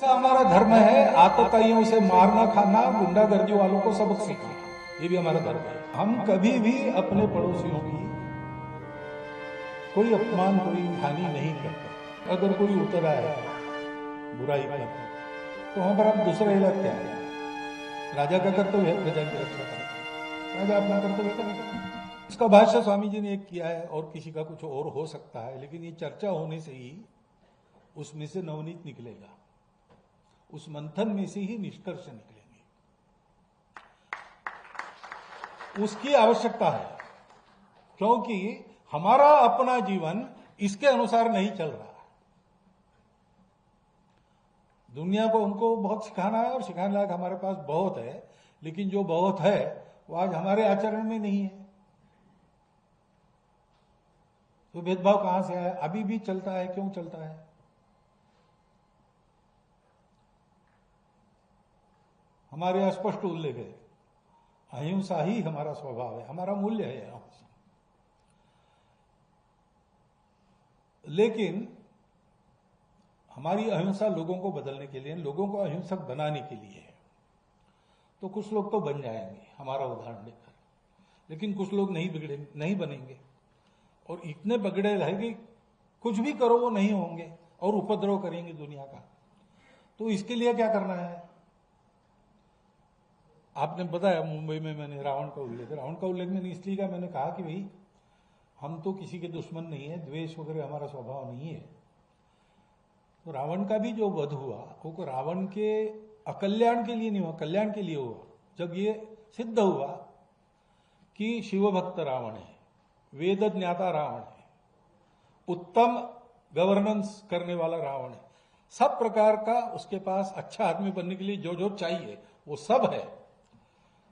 ऐसा हमारा धर्म है, आतताइयों से मारना खाना, गुंडागर्दी वालों को सबक सीखना, ये भी हमारा धर्म है। हम कभी भी अपने पड़ोसियों की कोई अपमान, कोई हानि नहीं करते। अगर कोई उतर आए बुराई पर, तो वहां पर आप दूसरा इलाज क्या है? राजा का कर्तव्य है प्रजा की रक्षा करना, राजा अपना कर्तव्य करेगा। इसका भाष्य स्वामी जी ने एक किया है, और किसी का कुछ और हो सकता है, लेकिन ये चर्चा होने से ही उसमें से नवनीत निकलेगा, उस मंथन में से ही निष्कर्ष निकलेंगे। उसकी आवश्यकता है, क्योंकि हमारा अपना जीवन इसके अनुसार नहीं चल रहा है। दुनिया को उनको बहुत सिखाना है, और सिखाने लायक हमारे पास बहुत है, लेकिन जो बहुत है वो आज हमारे आचरण में नहीं है। तो भेदभाव कहां से आया? अभी भी चलता है। क्यों चलता है? हमारे अस्पष्ट उल्लेख है, अहिंसा ही हमारा स्वभाव है, हमारा मूल्य है अहिंसा। लेकिन हमारी अहिंसा लोगों को बदलने के लिए, लोगों को अहिंसक बनाने के लिए है। तो कुछ लोग तो बन जाएंगे हमारा उदाहरण लेकर, लेकिन कुछ लोग नहीं बनेंगे, और इतने बगड़े रहेंगे, कुछ भी करो वो नहीं होंगे और उपद्रव करेंगे दुनिया का। तो इसके लिए क्या करना है? आपने बताया मुंबई में मैंने रावण का उल्लेख मैंने इसलिए कहा, मैंने कहा कि भाई हम तो किसी के दुश्मन नहीं है, द्वेष वगैरह हमारा स्वभाव नहीं है। तो रावण का भी जो वध हुआ वो रावण के अकल्याण के लिए नहीं हुआ, कल्याण के लिए हुआ। जब ये सिद्ध हुआ कि शिवभक्त रावण है, वेद ज्ञाता रावण है, उत्तम गवर्नेंस करने वाला रावण है, सब प्रकार का उसके पास अच्छा आदमी बनने के लिए जो जो चाहिए वो सब है,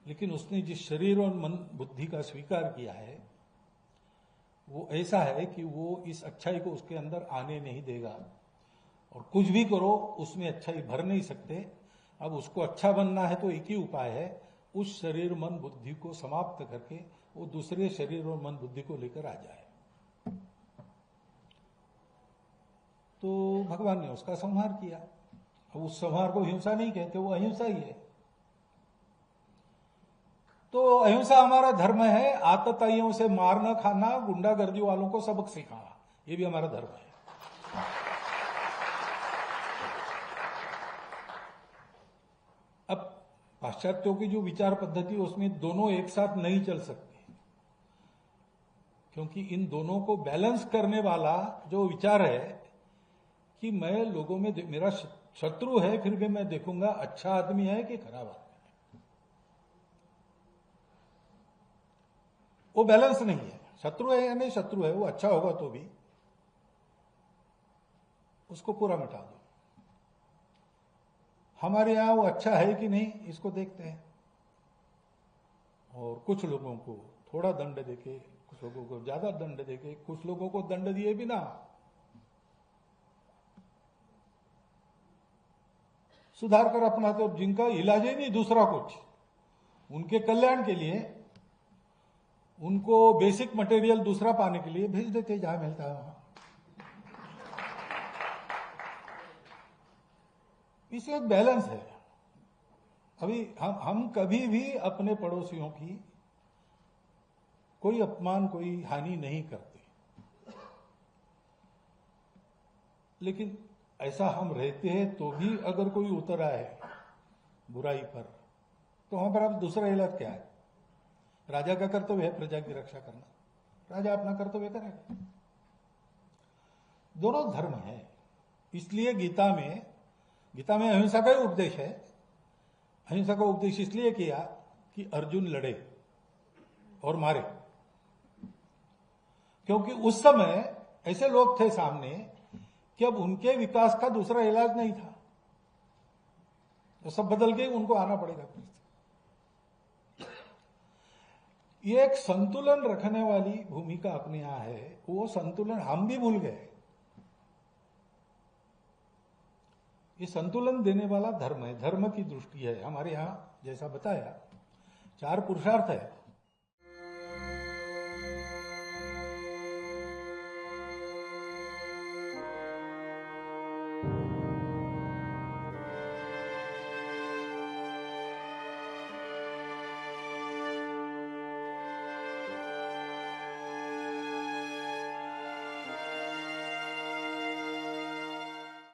लेकिन उसने जिस शरीर और मन बुद्धि का स्वीकार किया है वो ऐसा है कि वो इस अच्छाई को उसके अंदर आने नहीं देगा, और कुछ भी करो उसमें अच्छाई भर नहीं सकते। अब उसको अच्छा बनना है तो एक ही उपाय है, उस शरीर मन बुद्धि को समाप्त करके वो दूसरे शरीर और मन बुद्धि को लेकर आ जाए। तो भगवान ने उसका संहार किया। अब उस संहार को हिंसा नहीं कहते, वो अहिंसा ही है। तो अहिंसा हमारा धर्म है, आतताइयों से मारना खाना, गुंडागर्दी वालों को सबक सिखाना, ये भी हमारा धर्म है। अब पाश्चात्यों की जो विचार पद्धति उसमें दोनों एक साथ नहीं चल सकते, क्योंकि इन दोनों को बैलेंस करने वाला जो विचार है कि मैं लोगों में, मेरा शत्रु है फिर भी मैं देखूंगा अच्छा आदमी है कि खराब आदमी, वो बैलेंस नहीं है। शत्रु है या नहीं शत्रु है, वो अच्छा होगा तो भी उसको पूरा मिटा दो। हमारे यहां वो अच्छा है कि नहीं इसको देखते हैं, और कुछ लोगों को थोड़ा दंड देके, कुछ लोगों को ज्यादा दंड देके, कुछ लोगों को दंड दिए बिना सुधार कर अपना, तो जिनका इलाज ही नहीं दूसरा कुछ, उनके कल्याण के लिए उनको बेसिक मटेरियल दूसरा पाने के लिए भेज देते जहां मिलता है वहां। इसमें एक बैलेंस है। अभी हम कभी भी अपने पड़ोसियों की कोई अपमान, कोई हानि नहीं करते, लेकिन ऐसा हम रहते हैं तो भी अगर कोई उतर आए बुराई पर, तो वहां पर अब दूसरा इलाज क्या है? राजा का कर्तव्य है प्रजा की रक्षा करना, राजा अपना कर्तव्य करेगा। दोनों धर्म है। इसलिए गीता में अहिंसा का ही उपदेश है। अहिंसा का उपदेश इसलिए किया कि अर्जुन लड़े और मारे, क्योंकि उस समय ऐसे लोग थे सामने कि अब उनके विकास का दूसरा इलाज नहीं था, तो सब बदल के उनको आना पड़ेगा। ये एक संतुलन रखने वाली भूमिका अपने यहां है, वो संतुलन हम भी भूल गए। ये संतुलन देने वाला धर्म है, धर्म की दृष्टि है हमारे यहां। जैसा बताया 4 पुरुषार्थ है,